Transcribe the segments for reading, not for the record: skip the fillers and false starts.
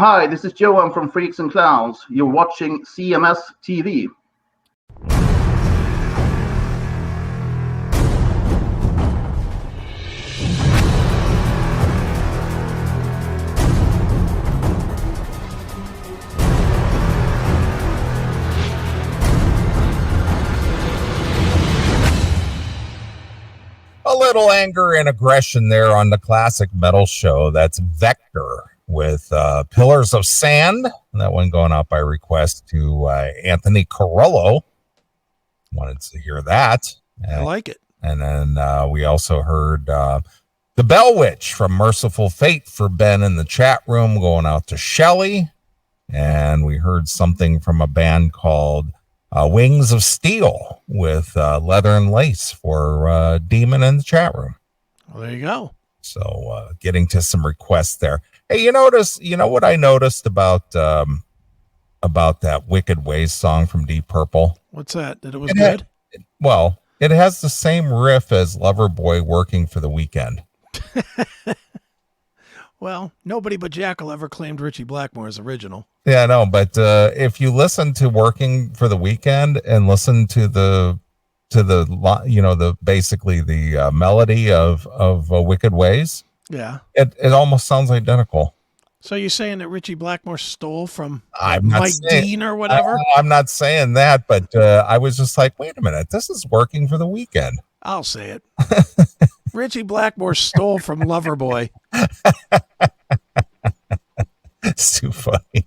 Hi, this is DeYoung from Freaks and Clowns. You're watching CMS TV. A little anger and aggression there on the classic metal show. That's Vector with Pillars of Sand. That one going out by request to Anthony Carollo. Wanted to hear that. I like it. And then we also heard The Bell Witch from Merciful Fate for Ben in the chat room, going out to Shelley. And we heard something from a band called Wings of Steel with Leather and Lace for Demon in the chat room. Well, there you go. So getting to some requests there. Hey, you know what I noticed about that Wicked Ways song from Deep Purple? What's that? That it was good? It has the same riff as Loverboy Working for the Weekend. Well, nobody but Jackal ever claimed Richie Blackmore's original. Yeah, no, but if you listen to Working for the Weekend and listen to the basically the melody of Wicked Ways, yeah, it almost sounds identical. So you're saying that Richie Blackmore stole from Mike Dean or whatever? I'm not saying that, but I was just like, wait a minute, this is Working for the Weekend. I'll say it. Richie Blackmore stole from Loverboy. It's too funny.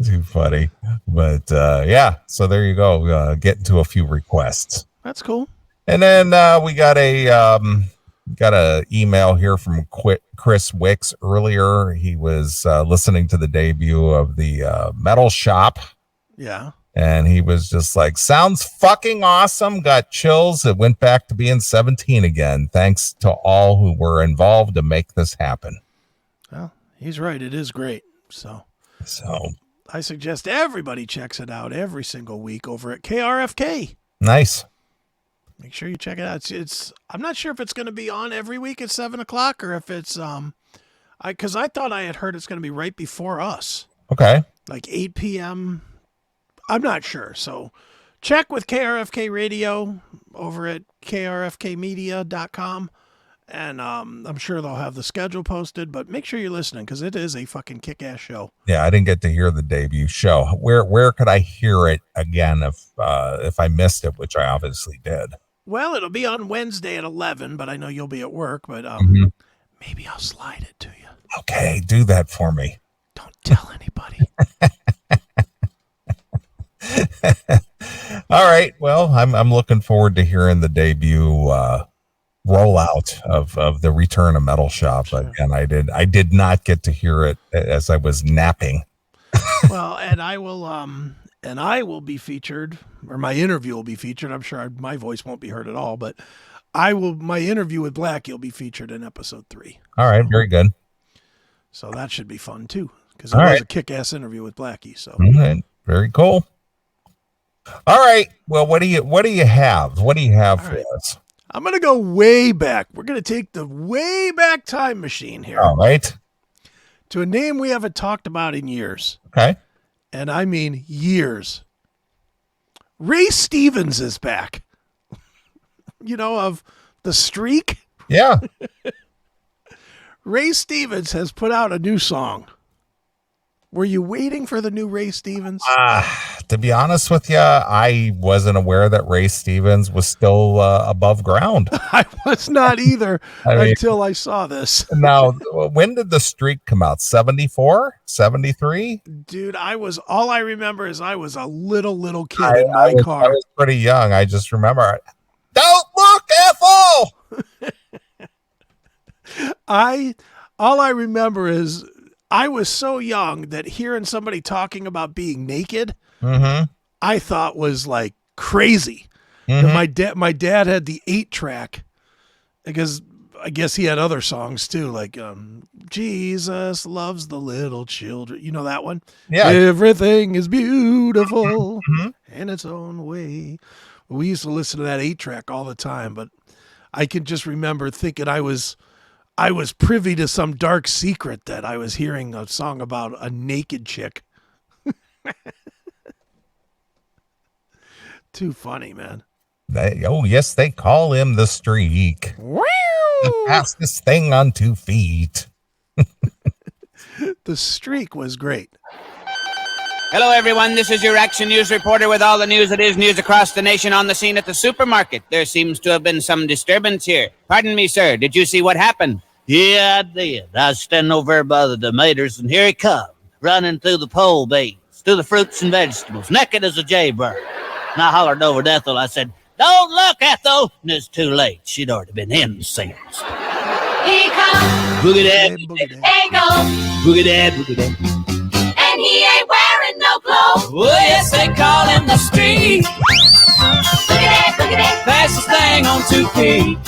Too funny. But yeah, so there you go. Getting to a few requests. That's cool. And then we got a email here from Chris Wicks earlier. He was listening to the debut of the Metal Shop. Yeah. And he was just like, sounds fucking awesome. Got chills. It went back to being 17 again. Thanks to all who were involved to make this happen. Well, he's right. It is great. So I suggest everybody checks it out every single week over at KRFK. Nice. Make sure you check it out. It's I'm not sure if it's going to be on every week at 7:00 or if it's because I thought I had heard it's going to be right before us. Okay. Like 8 p.m. I'm not sure. So check with KRFK Radio over at krfkmedia.com. And I'm sure they'll have the schedule posted, but make sure you're listening because it is a fucking kick-ass show. Yeah, I didn't get to hear the debut show. Where could I hear it again if I missed it, which I obviously did? Well, it'll be on Wednesday at 11, but I know you'll be at work, but maybe I'll slide it to you. Okay, do that for me. Don't tell anybody. All right. Well, I'm looking forward to hearing the debut rollout of the Return of Metal Shop. Sure. Again, I did not get to hear it as I was napping. Well, and I will be featured, or my interview will be featured. I'm sure my voice won't be heard at all, but my interview with Blackie will be featured in episode 3. All right, very good. So that should be fun too, because it was a kick-ass interview with Blackie. So all right, very cool. All right. Well, what do you have? What do you have for us? I'm going to go way back. We're going to take the way back time machine here. All right. To a name we haven't talked about in years. Okay. And I mean years. Ray Stevens is back. Of The Streak? Yeah. Ray Stevens has put out a new song. Were you waiting for the new Ray Stevens? To be honest with you, I wasn't aware that Ray Stevens was still above ground. I was not either until I saw this. Now, when did The Streak come out? 74? 73? Dude, all I remember is I was a little kid in my car. I was pretty young. I just remember, don't look, Ethel! All I remember is I was so young that hearing somebody talking about being naked, I thought was like crazy. And my dad had the 8-track because I guess he had other songs too, like Jesus loves the little children. You know that one? Yeah. Everything is beautiful in its own way. We used to listen to that 8-track all the time, but I can just remember thinking I was I was privy to some dark secret that I was hearing a song about a naked chick. Too funny, man. Yes, they call him the Streak. Wow. The fastest thing on 2 feet. The Streak was great. Hello, everyone. This is your Action News reporter with all the news that is news across the nation on the scene at the supermarket. There seems to have been some disturbance here. Pardon me, sir. Did you see what happened? Yeah, I did. I was standing over there by the tomatoes, and here he comes, running through the pole beans, through the fruits and vegetables, naked as a jaybird. And I hollered over to Ethel. I said, "Don't look, Ethel!" And it's too late. She'd already been in since. He comes, Boogie dad, they go, boogie dad, boogie dad. and he ain't wearing no clothes. Oh, yes, they call him the Streak. Look at that, Fastest thing on 2 feet.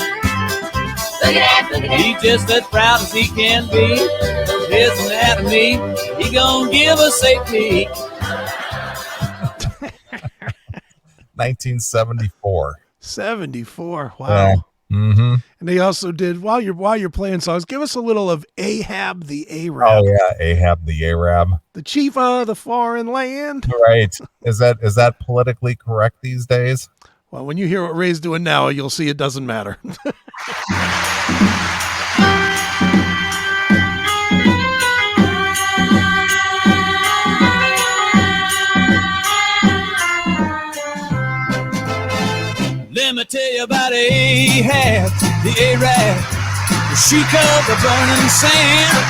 look at that, look at that. He's just as proud as he can be. His anatomy, he gonna give us a peek. 1974. 74. Wow. Yeah. Mm-hmm. And they also did, while you're playing songs, give us a little of Ahab the Arab. Oh yeah, Ahab the Arab. The chief of the foreign land. Right. Is that politically correct these days? Well, when you hear what Ray's doing now, you'll see it doesn't matter. Let me tell you about Ahab, the Arab, the sheik of the burning sand.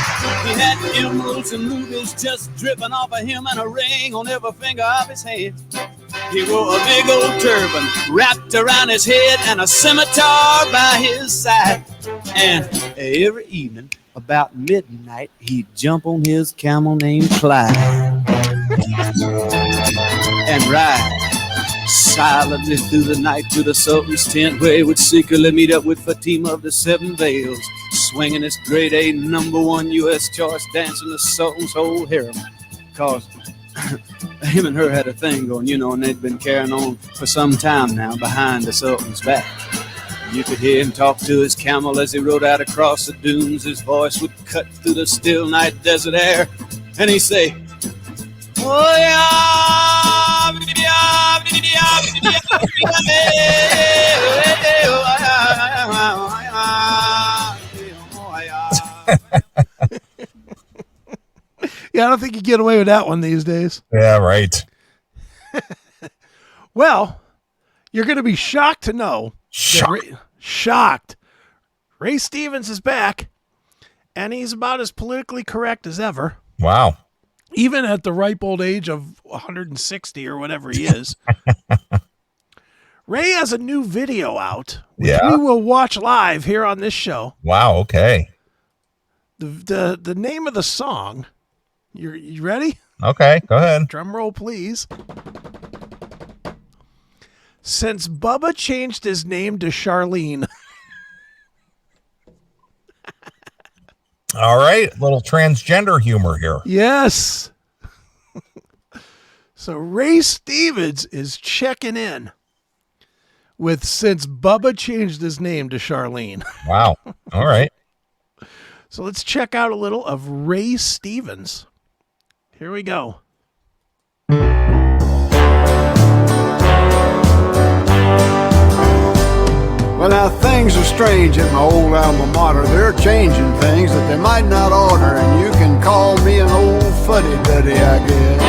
He had emeralds and rubies just dripping off of him and a ring on every finger of his hand. He wore a big old turban wrapped around his head and a scimitar by his side. And every evening, about midnight, he'd jump on his camel named Clyde and ride silently through the night to the Sultan's tent, where he would secretly meet up with Fatima of the Seven Veils, swinging his grade A #1 U.S. choice, dancing the Sultan's whole harem. Cause him and her had a thing going, and they'd been carrying on for some time now behind the Sultan's back. You could hear him talk to his camel as he rode out across the dunes. His voice would cut through the still night desert air, and he'd say, "Oh yeah." Yeah, I don't think you get away with that one these days. Yeah, right. Well, you're going to be shocked to know. Shocked. Ray Stevens is back, and he's about as politically correct as ever. Wow. Even at the ripe old age of 160 or whatever he is. Ray has a new video out, which we will watch live here on this show. Wow, okay. The name of the song, you ready? Okay, go ahead. Drum roll, please. Since Bubba changed his name to Charlene. All right, little transgender humor here. Yes. So Ray Stevens is checking in with since Bubba changed his name to Charlene. Wow. All right. So let's check out a little of Ray Stevens. Here we go. Well, now things are strange at my old alma mater. They're changing things that they might not order, and you can call me an old fuddy-duddy, I guess.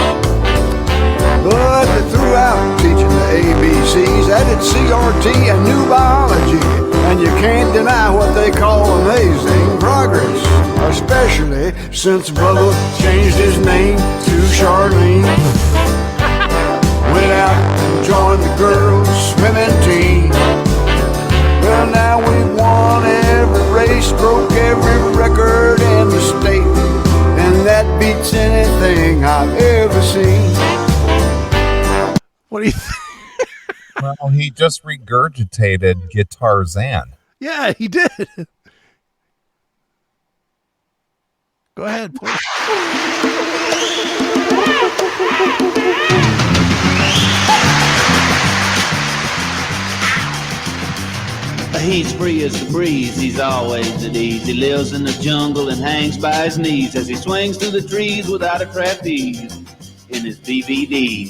But they threw out teaching the ABCs, added CRT and new biology, and you can't deny what they call amazing progress, especially since Bubba changed his name to Charlene. Went out and joined the girls' swimming team. Well, now we won every race, broke every record in the state, and that beats anything I've ever seen. What do you think? Well, he just regurgitated Guitar Zan. Yeah, he did. Go ahead, please. he's free as the breeze, he's always at ease. He lives in the jungle and hangs by his knees as he swings through the trees without a trapeze in his DVD.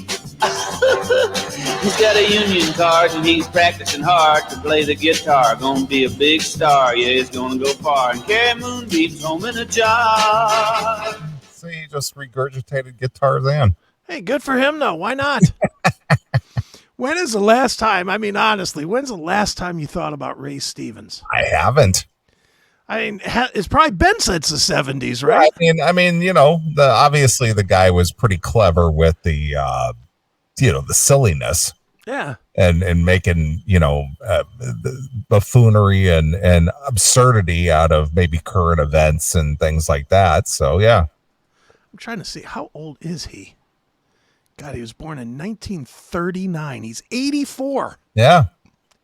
He's got a union card and he's practicing hard to play the guitar. Gonna be a big star, yeah, he's gonna go far and carry moonbeams home in a jar. So he just regurgitated Guitar Then. Hey, good for him, though. Why not? When is the last time, I mean, honestly, when's the last time you thought about Ray Stevens? I haven't. I mean, it's probably been since the 70s, right? I mean, you know, obviously the guy was pretty clever with the, the silliness. Yeah. And making, the buffoonery and absurdity out of maybe current events and things like that. So, yeah. I'm trying to see, how old is he? God, he was born in 1939. He's 84. Yeah.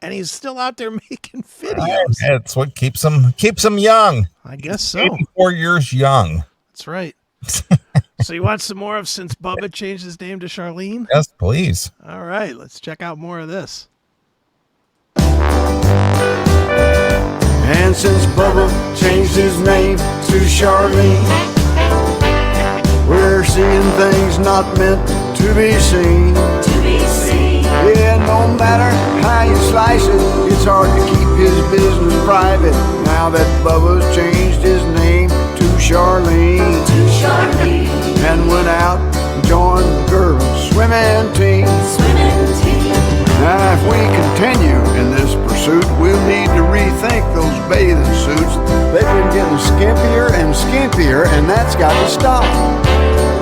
And he's still out there making videos. It's what keeps him young. I guess so. 84 years young. That's right. So you want some more of Since Bubba Changed His Name to Charlene? Yes, please. All right, let's check out more of this. And since Bubba changed his name to Charlene, we're seeing things not meant to be seen. Yeah, no matter how you slice it, it's hard to keep his business private now that Bubba's changed his name to Charlene. And went out and joined the girls' swimming team. Now if we continue in this pursuit, we'll need to rethink those bathing suits. They've been getting skimpier and skimpier, and that's got to stop.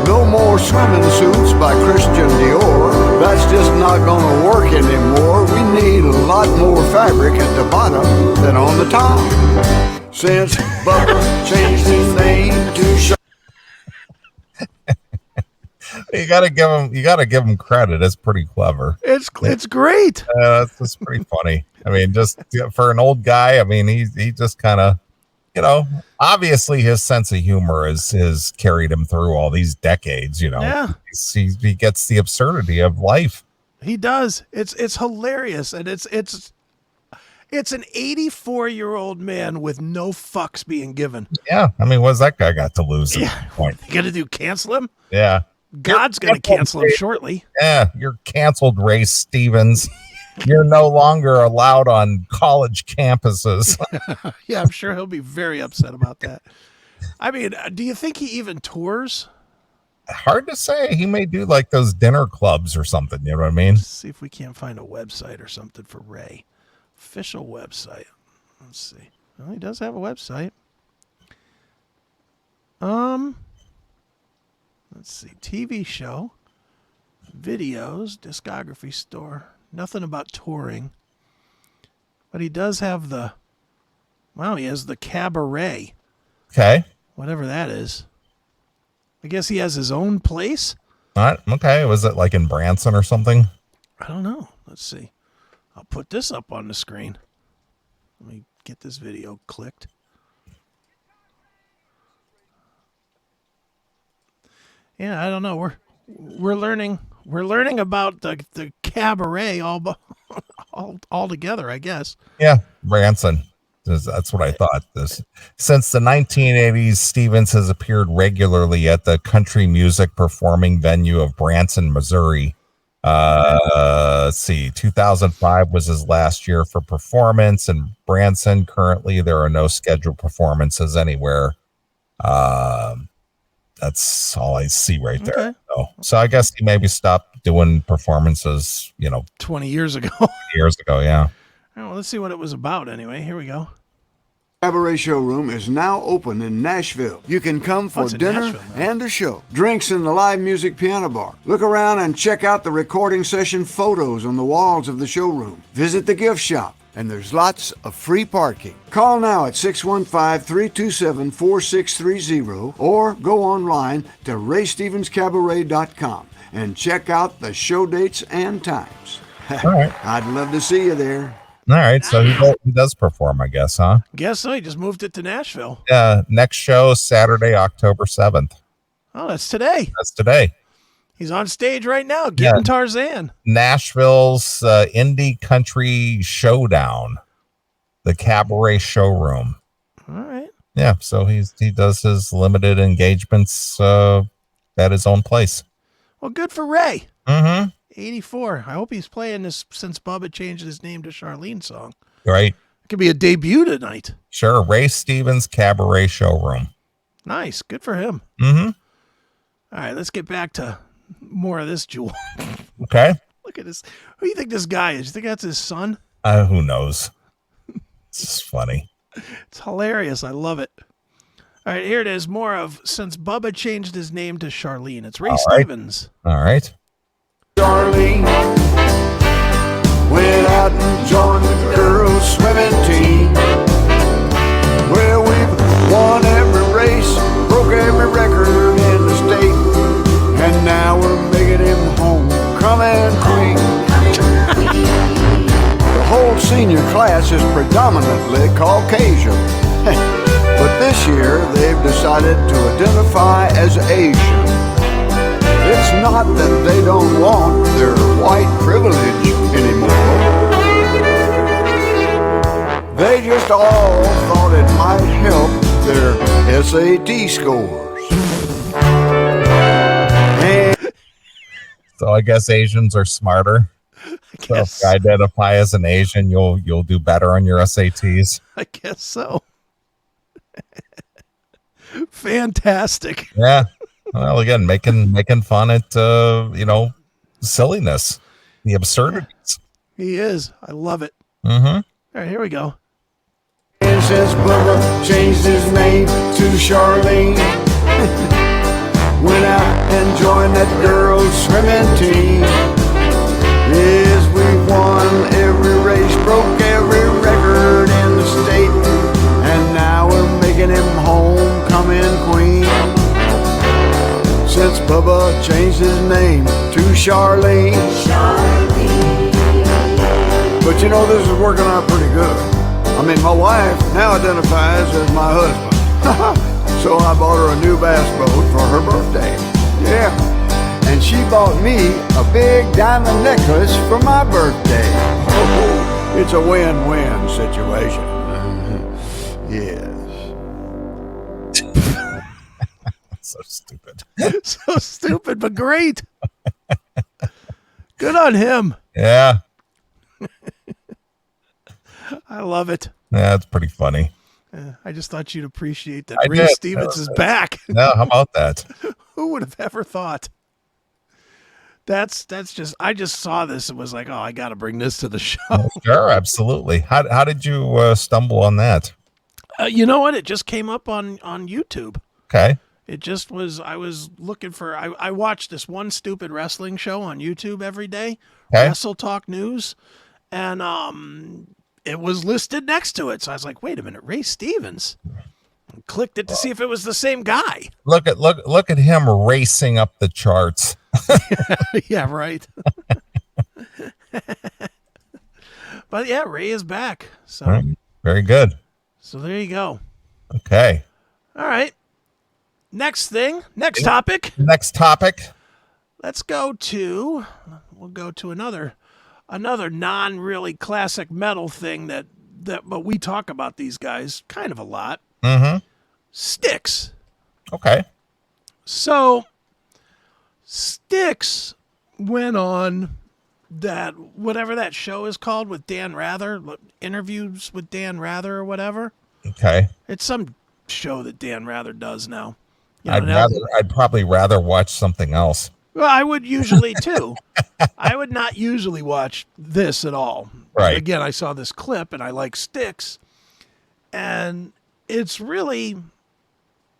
No more swimming suits by Christian Dior. That's just not gonna work anymore. We need a lot more fabric at the bottom than on the top. Since Bubba changed his name to You gotta give him credit. It's pretty clever. It's great. It's just pretty funny. I mean, just for an old guy, I mean, he just kind of, obviously his sense of humor has carried him through all these decades. Yeah. He gets the absurdity of life. He does. It's hilarious, and it's an 84-year-old man with no fucks being given. Yeah, I mean, what's that guy got to lose at this point? You gonna do cancel him? Yeah. God's going to cancel him shortly. Yeah, you're canceled, Ray Stevens. You're no longer allowed on college campuses. Yeah, I'm sure he'll be very upset about that. I mean, do you think he even tours? Hard to say. He may do like those dinner clubs or something. You know what I mean? Let's see if we can't find a website or something for Ray. Official website. Let's see. Well, he does have a website. Let's see. TV show, videos, discography store. Nothing about touring. But he does have he has the cabaret. Okay. Whatever that is. I guess he has his own place? All right. Okay. Was it like in Branson or something? I don't know. Let's see. I'll put this up on the screen. Let me get this video clicked. Yeah, I don't know. We're learning about the cabaret all together, I guess. Yeah, Branson. That's what I thought. Since the 1980s, Stevens has appeared regularly at the country music performing venue of Branson, Missouri. Let's see, 2005 was his last year for performance in Branson. Currently, there are no scheduled performances anywhere. That's all I see right there. Okay. So I guess he maybe stopped doing performances, 20 years ago. Years ago, yeah. Well, let's see what it was about anyway. Here we go. Cabaret Showroom is now open in Nashville. You can come for dinner and a show. Drinks in the live music piano bar. Look around and check out the recording session photos on the walls of the showroom. Visit the gift shop, and there's lots of free parking. Call now at 615-327-4630 or go online to raystevenscabaret.com and check out the show dates and times. All right. I'd love to see you there. All right, so he does perform, I guess, huh? Guess so. He just moved it to Nashville. Yeah, next show, Saturday, October 7th. Oh, that's today. That's today. He's on stage right now, getting Tarzan. Nashville's Indie Country Showdown. the Cabaret Showroom. All right. Yeah, so he does his limited engagements at his own place. Well, good for Ray. Mm-hmm. 84. I hope he's playing this since Bubba changed his name to Charlene song. Right. It could be a debut tonight. Sure. Ray Stevens Cabaret Showroom. Nice. Good for him. Mm-hmm. All right, let's get back to more of this jewel. Okay. Look at this. Who do you think this guy is? You think that's his son? Who knows? It's just funny. It's hilarious. I love it. All right, here it is. More of Since Bubba Changed His Name to Charlene. It's Ray Stevens. All right. Charlene went out and joined the girls' swimming team. Well, we've won every race, broke every record in the state, and now we're making him homecoming queen. The whole senior class is predominantly Caucasian, but this year they've decided to identify as Asian. It's not that they don't want their white privilege anymore. They just all thought it might help their SAT scores. And So I guess Asians are smarter. So if you identify as an Asian, you'll do better on your SATs. I guess so. Fantastic. Yeah. Well, again, making fun at silliness, the absurdities. He is. I love it. Mm-hmm. All right, here we go. And since Bubba changed his name to Charlene, went out and joined that girls' swimming team. Yes, we won every race, broke every record in the state, and now we're making him homecoming queen. Since Bubba changed his name to Charlene. But you know, this is working out pretty good. I mean, my wife now identifies as my husband. So I bought her a new bass boat for her birthday. Yeah. And she bought me a big diamond necklace for my birthday. Oh, it's a win-win situation. Yes. So stupid. So stupid, but great. Good on him. Yeah. I love it. Yeah, it's pretty funny. I just thought you'd appreciate that. I Ray did. Stevens is back. Yeah, how about that? Who would have ever thought? That's just. I just saw this and was like, oh, I got to bring this to the show. Sure, absolutely. How did you stumble on that? You know what? It just came up on YouTube. Okay. It just was. I was looking for. I watched this one stupid wrestling show on YouTube every day. Okay. Wrestle Talk News, and it was listed next to it. So I was like, wait a minute, Ray Stevens. I clicked it to see if it was the same guy. Look at him racing up the charts. Yeah, right. But yeah, Ray is back. So All right. Very good. So there you go. Okay. All right. Next topic. Next topic. We'll go to another non-really classic metal thing but we talk about these guys kind of a lot. Mm-hmm. Styx. Okay. So Styx went on that, whatever that show is called with Dan Rather, interviews with Dan Rather or whatever. Okay. It's some show that Dan Rather does now. You know, I'd probably rather watch something else. Well, I would usually too. I would not usually watch this at all. Right. Again, I saw this clip and I like Styx, and it's really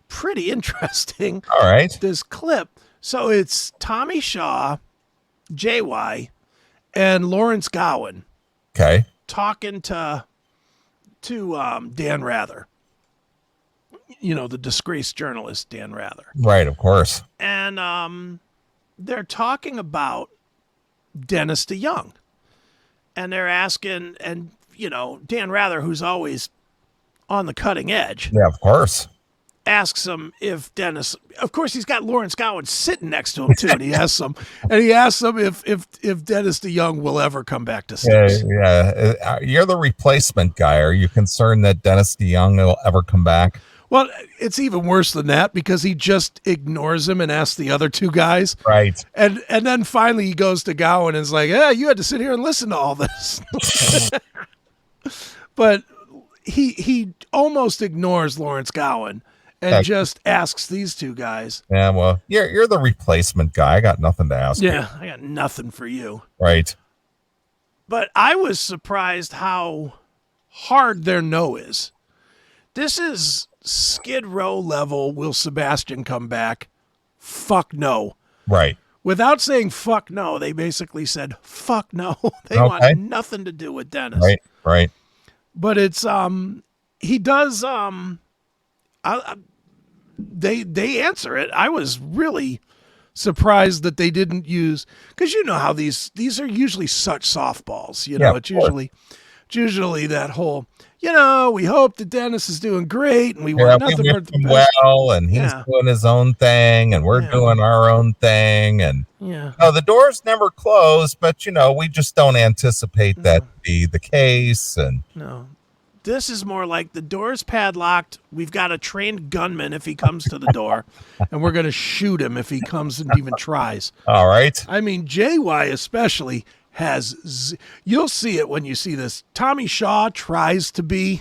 pretty interesting. All right. This clip. So it's Tommy Shaw, JY, and Lawrence Gowan. Okay. Talking to Dan Rather. You know, the disgraced journalist Dan Rather. Right, of course. And they're talking about Dennis DeYoung. And they're asking, and, Dan Rather, who's always on the cutting edge. Yeah, of course. asks him if Dennis, of course, he's got Lawrence Gowan sitting next to him too, and he asks him if Dennis DeYoung will ever come back to Styx. Yeah. You're the replacement guy. Are you concerned that Dennis DeYoung will ever come back? Well, it's even worse than that because he just ignores him and asks the other two guys. Right. And then finally he goes to Gowan and is like, "Yeah, you had to sit here and listen to all this." But he almost ignores Lawrence Gowan and just asks these two guys. Yeah, well, you're the replacement guy. I got nothing to ask you. Yeah, I got nothing for you. Right. But I was surprised how hard their no is. This is Skid Row level. Will Sebastian come back? Fuck no. Right. Without saying fuck no, they basically said fuck no. They want nothing to do with Dennis. Right. But it's he does they answer it. I was really surprised that they didn't use, because you know how these are usually such softballs. You know, it's usually that whole, we hope that Dennis is doing great and we want nothing but the best. Well, and he's doing his own thing and we're doing our own thing. And the doors never close, but we just don't anticipate that to be the case. And no, this is more like the door's padlocked. We've got a trained gunman if he comes to the door, and we're going to shoot him if he comes and even tries. All right. I mean, JY especially has, you'll see it when you see this. Tommy Shaw tries to be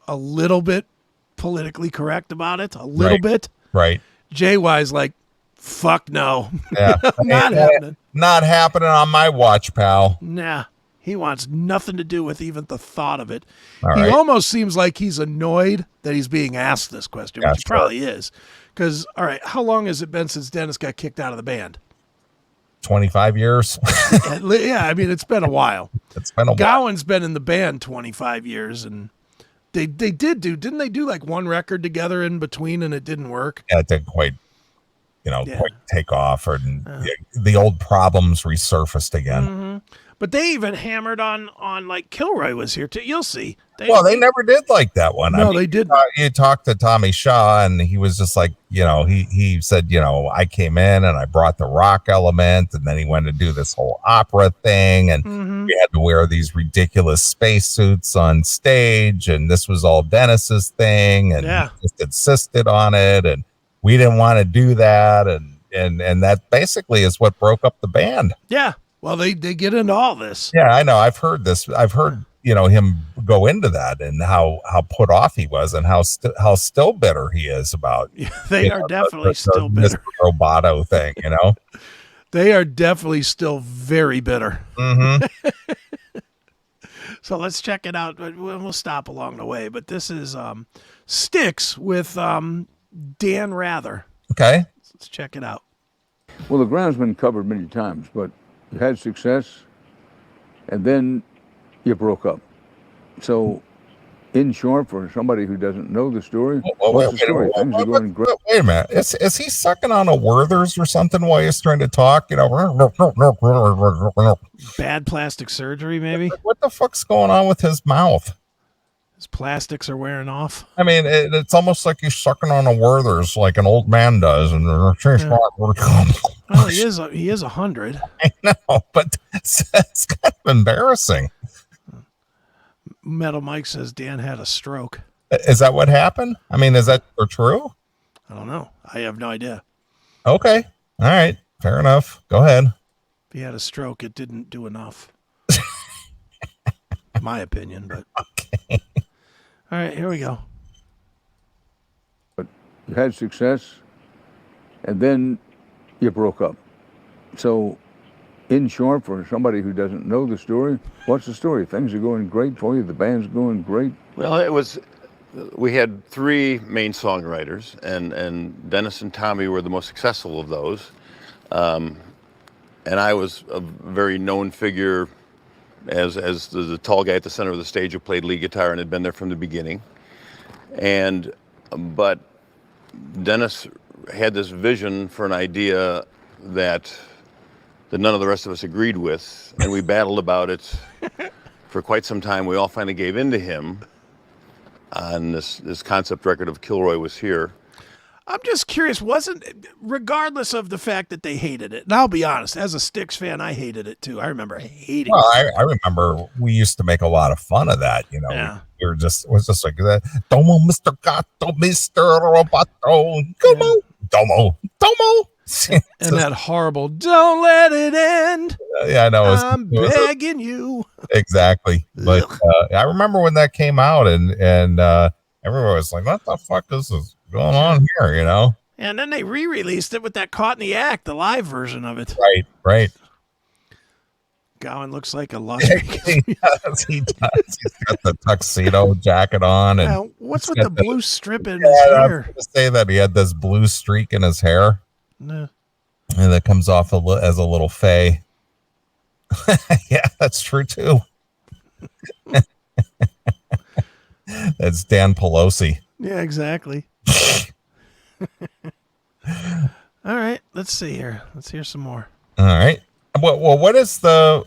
a little bit politically correct about it, a little bit. Right. JY's like, fuck no. Yeah. Not happening. Not happening on my watch, pal. Nah. He wants nothing to do with even the thought of it. All he right. almost seems like he's annoyed that he's being asked this question, which he probably is. Because, all right, how long has it been since Dennis got kicked out of the band? 25 years. Yeah, I mean, it's been a while. It's been a while. Gowan's been in the band 25 years, and didn't they do like one record together in between, and it didn't work? Yeah, it didn't quite, quite take off, or the old problems resurfaced again. Mm-hmm. But they even hammered on like Kilroy was here too. You'll see. They never did like that one. No, they didn't. You talked to Tommy Shaw, and he was just like, he said, I came in and I brought the rock element, and then he went to do this whole opera thing, and we had to wear these ridiculous spacesuits on stage, and this was all Dennis's thing, and he just insisted on it, and we didn't want to do that, and that basically is what broke up the band. Yeah. Well, they get into all this. Yeah, I know. I've heard this. I've heard, him go into that and how put off he was and how still bitter he is about. They are definitely still bitter. Roboto thing, They are definitely still very bitter. Mm-hmm. So let's check it out. We'll stop along the way. But this is Styx with Dan Rather. Okay. Let's check it out. Well, the ground's been covered many times, but you had success, and then you broke up. So, in short, for somebody who doesn't know the story, what's the story? Things are going great. Wait a minute. Is he sucking on a Werther's or something while he's trying to talk? Bad plastic surgery, maybe? What the fuck's going on with his mouth? His plastics are wearing off. I mean, it's almost like he's sucking on a Werther's like an old man does. And well, he is 100. I know, but it's kind of embarrassing. Metal Mike says Dan had a stroke. Is that what happened? I mean, is that true? I don't know. I have no idea. Okay. All right. Fair enough. Go ahead. If he had a stroke, it didn't do enough. My opinion, but okay. All right, here we go. But you had success, and then you broke up. So, in short, for somebody who doesn't know the story, what's the story? Things are going great for you. The band's going great. Well, we had three main songwriters, and Dennis and Tommy were the most successful of those. And I was a very known figure as the tall guy at the center of the stage who played lead guitar and had been there from the beginning. But Dennis had this vision for an idea that none of the rest of us agreed with, and we battled about it for quite some time. We all finally gave in to him, on this concept record of Kilroy Was Here. I'm just curious, regardless of the fact that they hated it, and I'll be honest, as a Styx fan, I hated it too. I remember hating it. I remember we used to make a lot of fun of that, you know. Yeah. We were just, it was just like that. Domo, Mr. Gato, Mr. Roboto, Domo. And that horrible, don't let it end. Yeah, I know. I'm begging you. Exactly. But I remember when that came out and everyone was like, what the fuck is this going on here, you know? And then they re-released it with that Caught in the Act, the live version of it. Right. Gowan looks like a Las Vegas. He does. He's got the tuxedo jacket on. And what's with the blue strip in his hair? I was going to say that he had this blue streak in his hair. No. And that comes off as a little fay. Yeah, that's true too. That's Dan Pelosi. Yeah, exactly. All right, let's see here. Let's hear some more. All right. Well, what is the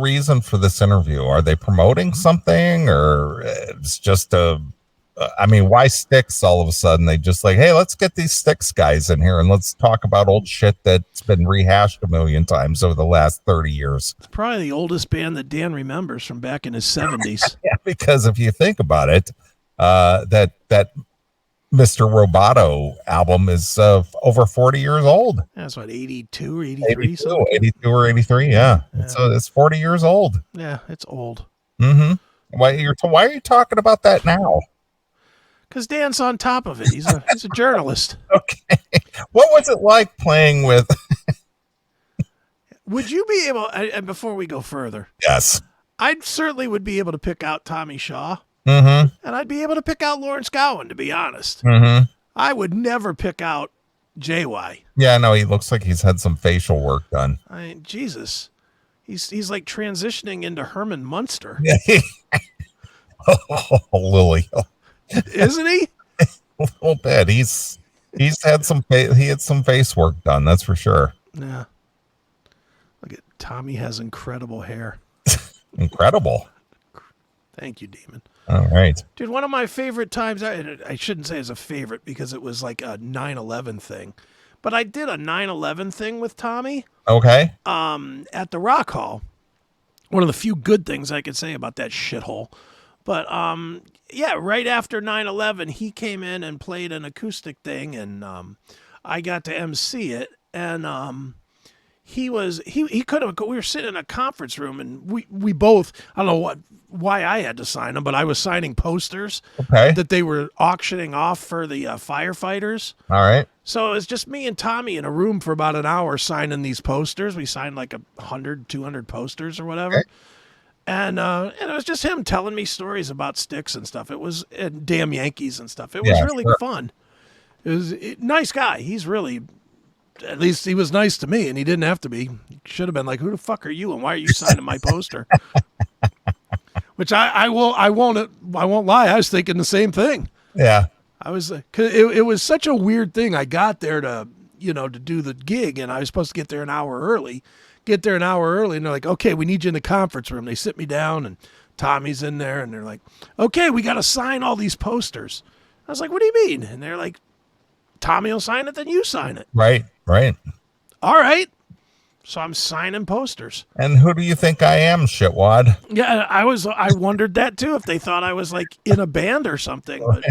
reason for this interview? Are they promoting something, or it's just why Styx all of a sudden? They just like, hey, let's get these Styx guys in here and let's talk about old shit that's been rehashed a million times over the last 30 years. It's probably the oldest band that Dan remembers from back in his 70s. Yeah, because if you think about it, that Mr. Roboto album is over 40 years old. That's what, 82 or 83? 82 or 83, yeah. It's 40 years old. Yeah, it's old. Mm-hmm. Why are you talking about that now? Because Dan's on top of it. He's a journalist. Okay. What was it like playing with? Would you be able, and before we go further. Yes. I certainly would be able to pick out Tommy Shaw. Mm-hmm. And I'd be able to pick out Lawrence Gowan, to be honest. Mm-hmm. I would never pick out JY. Yeah, no, he looks like he's had some facial work done. I mean, Jesus. He's like transitioning into Herman Munster. Yeah. Lily. Isn't he? A little bit. He's had some face work done, that's for sure. Yeah. Look at Tommy has incredible hair. Incredible. Thank you, Demon. All right. Dude, one of my favorite times, I shouldn't say it's a favorite because it was like a 9/11 thing, but I did a 9/11 thing with Tommy. Okay. At the Rock Hall. One of the few good things I could say about that shithole. But yeah, right after 9/11, he came in and played an acoustic thing, and I got to MC it, and he could have. We were sitting in a conference room, and we both, I don't know why I had to sign them, but I was signing posters that they were auctioning off for the firefighters. All right. So it was just me and Tommy in a room for about an hour signing these posters. We signed like 100, 200 posters or whatever. Okay. And it was just him telling me stories about Styx and stuff. It was damn Yankees and stuff. It was really fun. It was nice guy. He's really, at least he was nice to me, and he didn't have to be. He should have been like, "Who the fuck are you, and why are you signing my poster?" Which I won't lie. I was thinking the same thing. Yeah. I was, cause it was such a weird thing. I got there to do the gig, and I was supposed to get there an hour early. And they're like, "Okay, we need you in the conference room." They sit me down, and Tommy's in there, and they're like, "Okay, we got to sign all these posters." I was like, "What do you mean?" And they're like, "Tommy will sign it, then you sign it." Right. All right. So I'm signing posters. And who do you think I am, shitwad? Yeah, I wondered that too, if they thought I was like in a band or something. But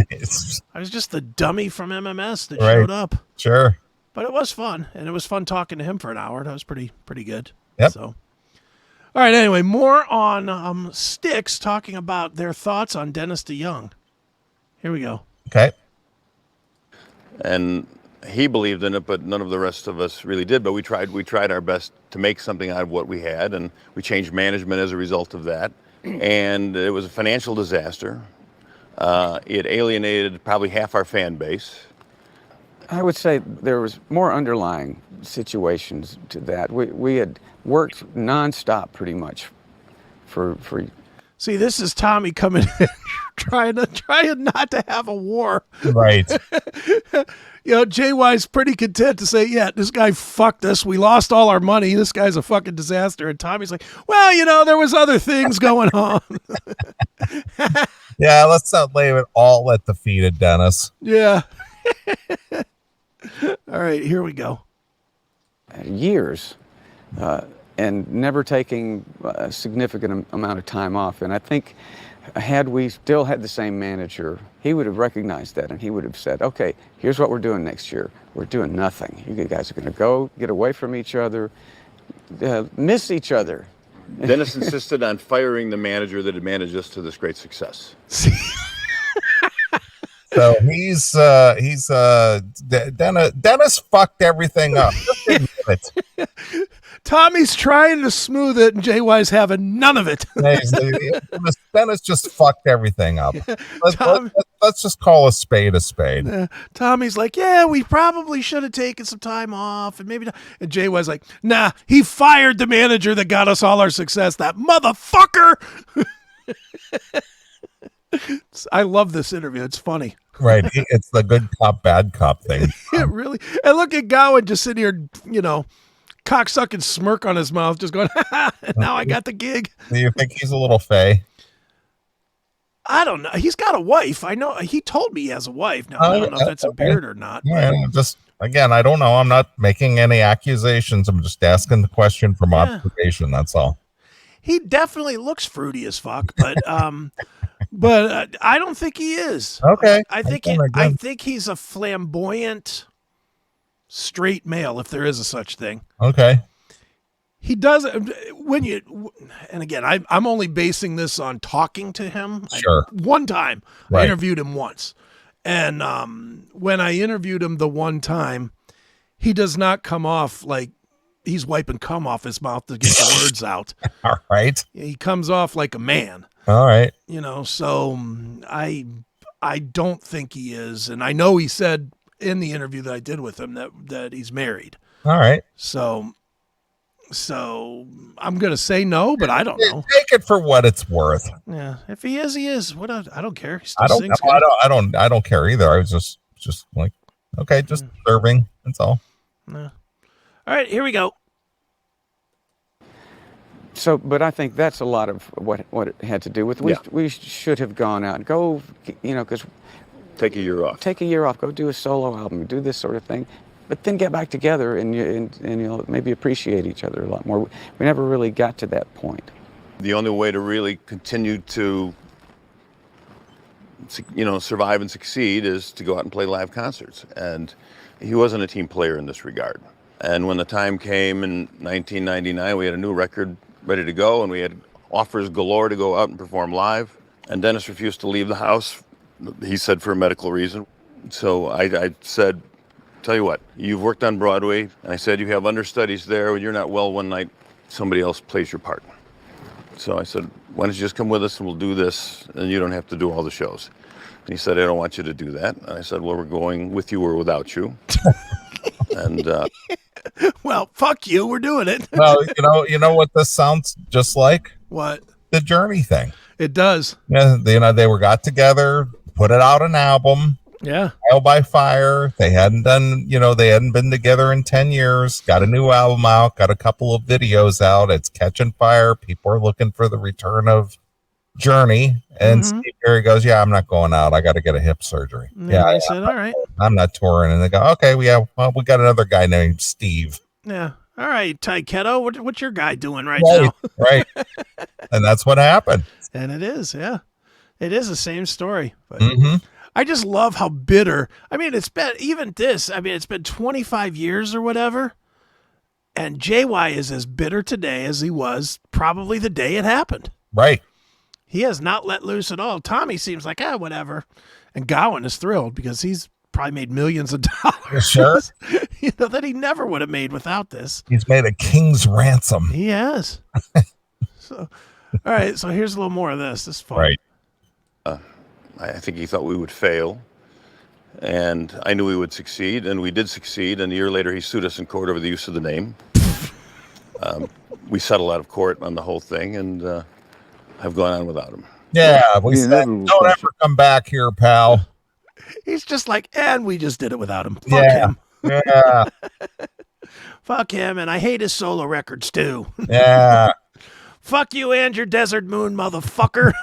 I was just the dummy from MMS that showed up. Sure. But it was fun, and it was fun talking to him for an hour. That was pretty good. Yep. So, all right. Anyway, more on Styx talking about their thoughts on Dennis DeYoung. Here we go. Okay. And he believed in it, but none of the rest of us really did. But we tried our best to make something out of what we had, and we changed management as a result of that. And it was a financial disaster. It alienated probably half our fan base. I would say there was more underlying situations to that. We had worked nonstop pretty much for. See, this is Tommy coming in, trying not to have a war. Right. JY's pretty content to say, yeah, this guy fucked us. We lost all our money. This guy's a fucking disaster. And Tommy's like, well, there was other things going on. Yeah, let's not lay it all at the feet of Dennis. Yeah. All right, here we go. Years, and never taking a significant amount of time off. And I think had we still had the same manager, he would have recognized that, and he would have said, okay, here's what we're doing next year. We're doing nothing. You guys are going to go get away from each other, miss each other. Dennis insisted on firing the manager that had managed us to this great success. So Dennis fucked everything up. Just admit it. Tommy's trying to smooth it, and JY's having none of it. Dennis just fucked everything up. Let's just call a spade a spade. Tommy's like, yeah, we probably should have taken some time off, and maybe not. And JY's like, nah, he fired the manager that got us all our success. That motherfucker. I love this interview. It's funny. Right. It's the good cop, bad cop thing. It really. And look at Gowan just sitting here, cocksucking smirk on his mouth, just going, now I got the gig. Do you think he's a little fey? I don't know. He's got a wife. I know. He told me he has a wife. Now, I don't know if that's a beard or not. Yeah, again, I don't know. I'm not making any accusations. I'm just asking the question from observation. That's all. He definitely looks fruity as fuck, but but I don't think he is. Okay. I think he's a flamboyant straight male, if there is a such thing. Okay. He does and again, I'm only basing this on talking to him. Sure. One time, right. I interviewed him once, and when I interviewed him the one time, he does not come off like he's wiping cum off his mouth to get the words out. All right. He comes off like a man. All right. So I don't think he is, and I know he said in the interview that I did with him that he's married. All right. So I'm gonna say no, but I don't know. Take it for what it's worth. Yeah, if he is, he is. What I don't care. He still I don't sings know. good. I don't care either. I was just like, okay, just serving. That's all. Yeah. All right, here we go. So, but I think that's a lot of what it had to do with. We should have gone out and go, because take a year off. Take a year off. Go do a solo album. Do this sort of thing, but then get back together and you'll maybe appreciate each other a lot more. We never really got to that point. The only way to really continue to, survive and succeed is to go out and play live concerts. And he wasn't a team player in this regard. And when the time came in 1999, we had a new record ready to go, and we had offers galore to go out and perform live. And Dennis refused to leave the house, he said, for a medical reason. So I said, tell you what, you've worked on Broadway, and I said, you have understudies there. When you're not well one night, somebody else plays your part. So I said, why don't you just come with us and we'll do this, and you don't have to do all the shows. And he said, I don't want you to do that. And I said, well, we're going with you or without you. And well, fuck you, we're doing it. Well, you know what this sounds just like? What? The Journey thing. It does. Yeah, they got together, put it out an album. Yeah. Trial by Fire. They hadn't been together in 10 years. Got a new album out, got a couple of videos out. It's catching fire. People are looking for the return of Journey. And Steve Perry goes, yeah, I'm not going out. I got to get a hip surgery. I said, all right. I'm not touring. And they go, okay, we got another guy named Steve. Yeah. All right, Ty Ketto, what's your guy doing right now? Right. And that's what happened. And it is, yeah. It is the same story. But I just love how bitter. I mean, it's been 25 years or whatever. And JY is as bitter today as he was probably the day it happened. Right. He has not let loose at all. Tommy seems like, whatever. And Gowan is thrilled because he's probably made millions of dollars. Sure. That he never would have made without this. He's made a king's ransom. He has. So, all right. So here's a little more of this. This is fun. Right. I think he thought we would fail. And I knew we would succeed, and we did succeed. And a year later, he sued us in court over the use of the name. We settled out of court on the whole thing, and I've gone on without him. Yeah, we said, don't ever come back here, pal. He's just like, and we just did it without him. Fuck him. Yeah. Fuck him, and I hate his solo records, too. Yeah. Fuck you and your Desert Moon, motherfucker.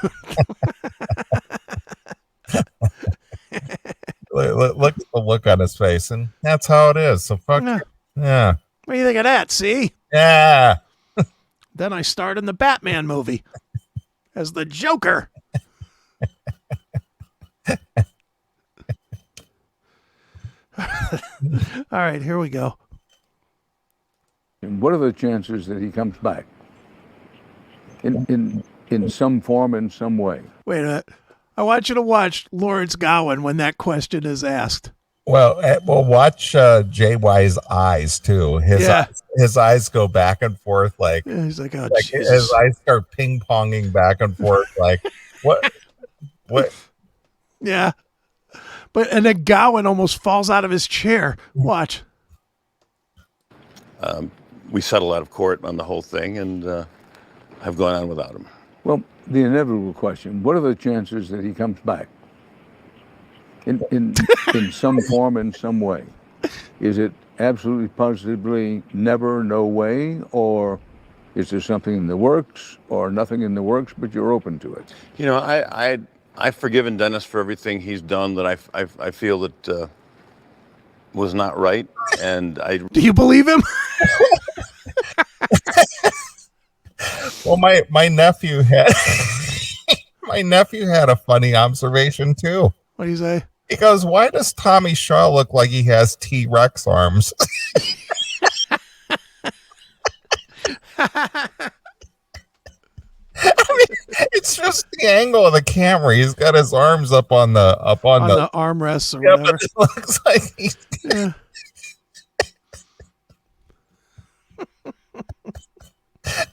Look at the look on his face, and that's how it is. So fuck Yeah. yeah. What do you think of that? See? Yeah. Then I starred in the Batman movie as the Joker. All right, here we go. And what are the chances that he comes back in some form, in some way? Wait a minute. I want you to watch Lawrence Gowan when that question is asked. Well, watch JY's eyes too. His eyes go back and forth like He's like, oh, like Jesus. his eyes start ping ponging back and forth like what? Yeah. And then Gowan almost falls out of his chair. Watch. We settled out of court on the whole thing, and have gone on without him. Well, the inevitable question: what are the chances that he comes back in some form, in some way? Is it absolutely, positively, never, no way, or is there something in the works, or nothing in the works, but you're open to it? You know, I've forgiven Dennis for everything he's done that I feel that was not right, and I. Do you believe him? Well, my nephew had a funny observation too. What do you say? He goes, "Why does Tommy Shaw look like he has T-Rex arms?" I mean, it's just the angle of the camera. He's got his arms up on the armrests or yeah, whatever. but it looks like he's Yeah.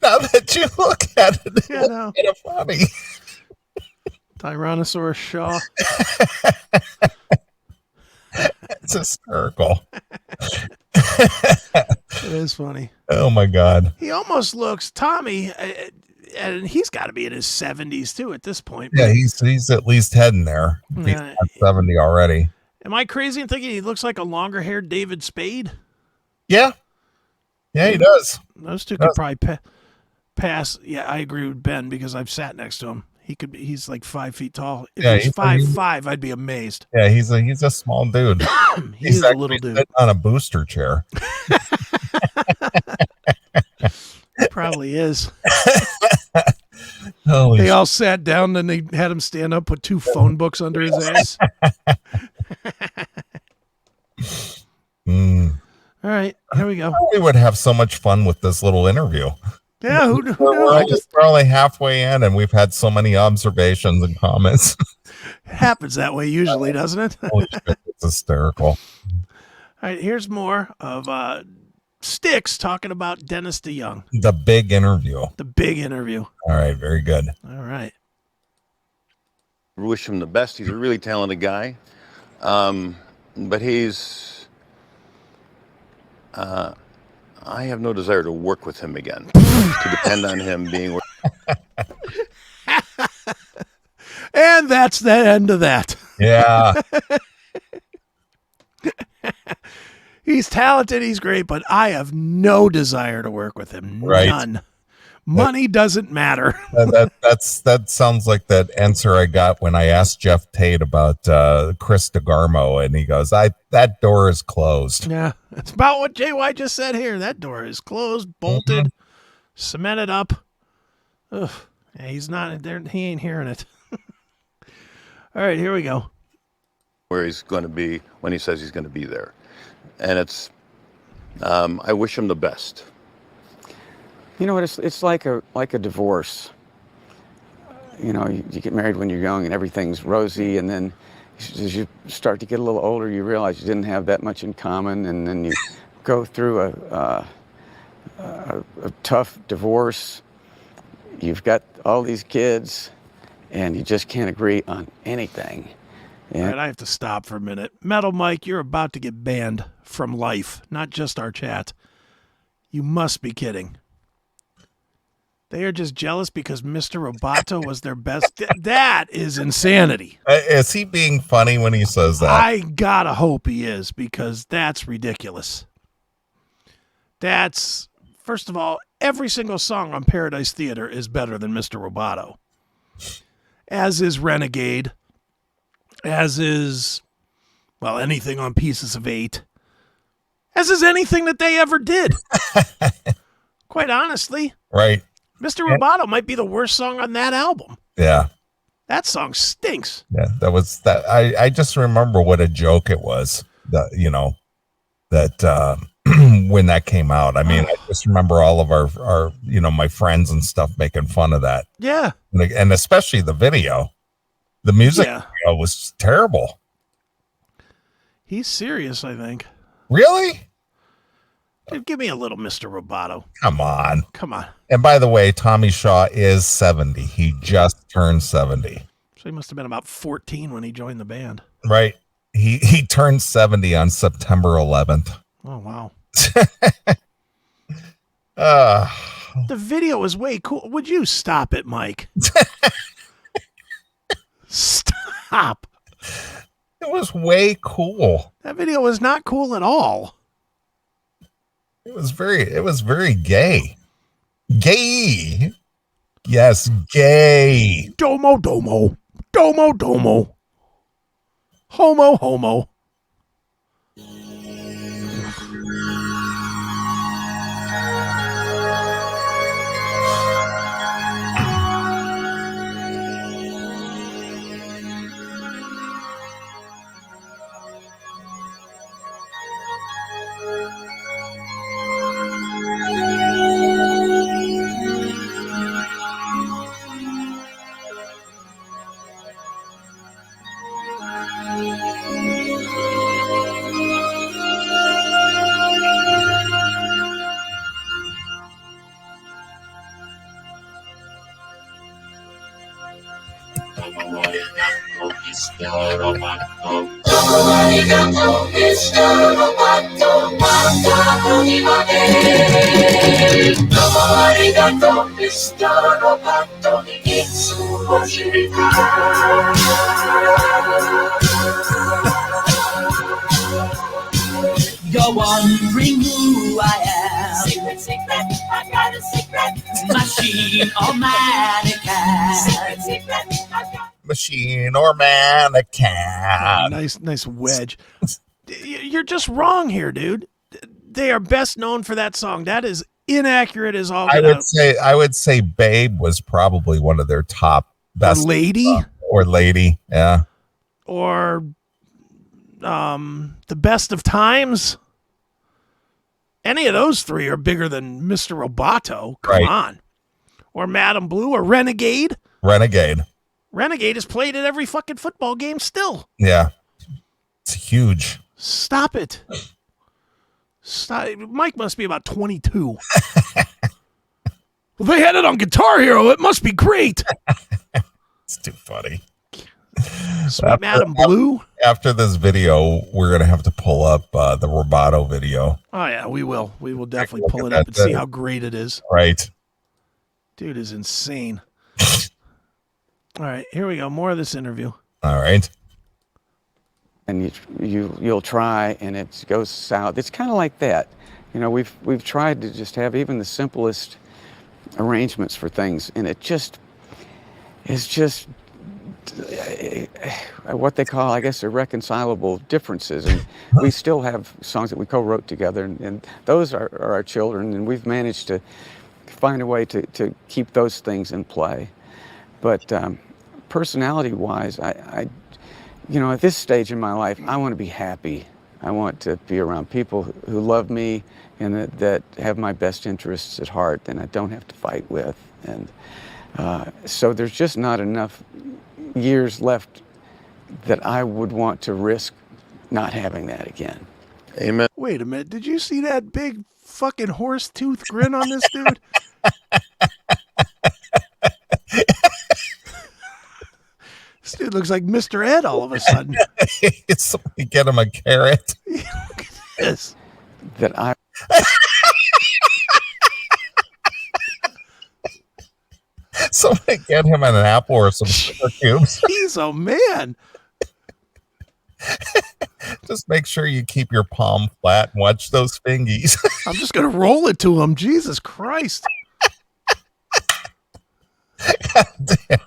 now that you look at it, it's Yeah, no. kind of funny. Tyrannosaurus Shaw. It's hysterical. It is funny. Oh my God. He almost looks, Tommy, and he's got to be in his 70s too at this point. Yeah, he's at least heading there. He's Yeah. at 70 already. Am I crazy in thinking he looks like a longer-haired David Spade? Yeah. Yeah, he does. Those two could probably pass. Yeah, I agree with Ben because I've sat next to him. He's like 5 feet tall. If Yeah, he's he's 5'5", I'd be amazed. Yeah, he's a small dude. He's a actually little dude. sitting on a booster chair. Probably is. Holy They all sat down and they had him stand up, put 2 phone books under his ass. All right, here we go. We would have so much fun with this little interview. Yeah, who knew? We're only halfway in, and we've had so many observations and comments. It happens that way usually, doesn't it? Holy shit, it's hysterical. All right, here's more of Styx talking about Dennis DeYoung. The big interview. The big interview. All right, very good. All right. Wish him the best. He's a really talented guy, but he's. I have no desire to work with him again. To depend on him being. And that's the end of that. Yeah. He's talented, he's great, but I have no desire to work with him. Right. None. Money doesn't matter. That sounds like that answer I got when I asked Jeff Tate about Chris DeGarmo, and he goes, that door is closed. Yeah, it's about what JY just said here. That door is closed, bolted, cemented up. Ugh. Yeah, he's not there. He ain't hearing it. All right, here we go. Where he's going to be when he says he's going to be there. And it's, I wish him the best. You know what? It's like a divorce. You know, you get married when you're young and everything's rosy, and then as you start to get a little older, you realize you didn't have that much in common, and then you go through a tough divorce. You've got all these kids, and you just can't agree on anything. All right, I have to stop for a minute. Metal Mike, you're about to get banned from life, not just our chat. You must be kidding. They are just jealous because Mr. Roboto was their best. That is insanity. Is he being funny when he says that? I gotta hope he is, because that's ridiculous. That's, first of all, every single song on Paradise Theater is better than Mr. Roboto. As is Renegade. As is Well, anything on Pieces of 8. As is anything that they ever did. Quite honestly. Right. Mr. Roboto might be the worst song on that album. Yeah. That song stinks. Yeah, that was that. I just remember what a joke it was. That when that came out. I mean, I just remember all of our my friends and stuff making fun of that. Yeah. And especially the video. The music video was terrible. He's serious, I think. Really? Dude, give me a little Mr. Roboto. Come on. Come on. And by the way, Tommy Shaw is 70. He just turned 70. So he must have been about 14 when he joined the band. Right. He turned 70 on September 11th. Oh, wow. The video was way cool. Would you stop it, Mike? Stop. It was way cool. That video was not cool at all. It was very gay. Gay. Yes, gay. Domo, domo. Domo, domo. Homo, homo. You're wondering who I am. Secret, secret, I got a secret. Machine or mannequin. Secret, secret, I got machine or mannequin. Nice wedge. You're just wrong here, dude. They are best known for that song. That is inaccurate as all. I would say Babe was probably one of their top best. Or Lady. Or Lady, yeah. Or The Best of Times. Any of those three are bigger than Mr. Roboto. Come on. Or Madam Blue or Renegade. Renegade is played at every fucking football game still. Yeah. It's huge. Stop it. Stop. Mike must be about 22. Well, they had it on Guitar Hero. It must be great. It's too funny. Sweet Madam Blue. After this video, we're going to have to pull up the Roboto video. Oh, yeah, we will. We will definitely pull it up and see how great it is. Right. Dude is insane. All right, here we go. More of this interview. All right. And you'll try, and it goes south. It's kind of like that. You know, we've tried to just have even the simplest arrangements for things, and it's just what they call, I guess, irreconcilable differences. And we still have songs that we co-wrote together, and those are our children, and we've managed to find a way to keep those things in play. But personality-wise, I at this stage in my life, I want to be happy. I want to be around people who love me and that have my best interests at heart and I don't have to fight with. And so there's just not enough years left that I would want to risk not having that again. Amen. Wait a minute. Did you see that big fucking horse tooth grin on this dude? This dude looks like Mr. Ed all of a sudden. Somebody get him a carrot. Look at this. That I... Somebody get him an apple or some sugar cubes. Jeez, oh man. Just make sure you keep your palm flat and watch those fingies. I'm just going to roll it to him. Jesus Christ. God damn.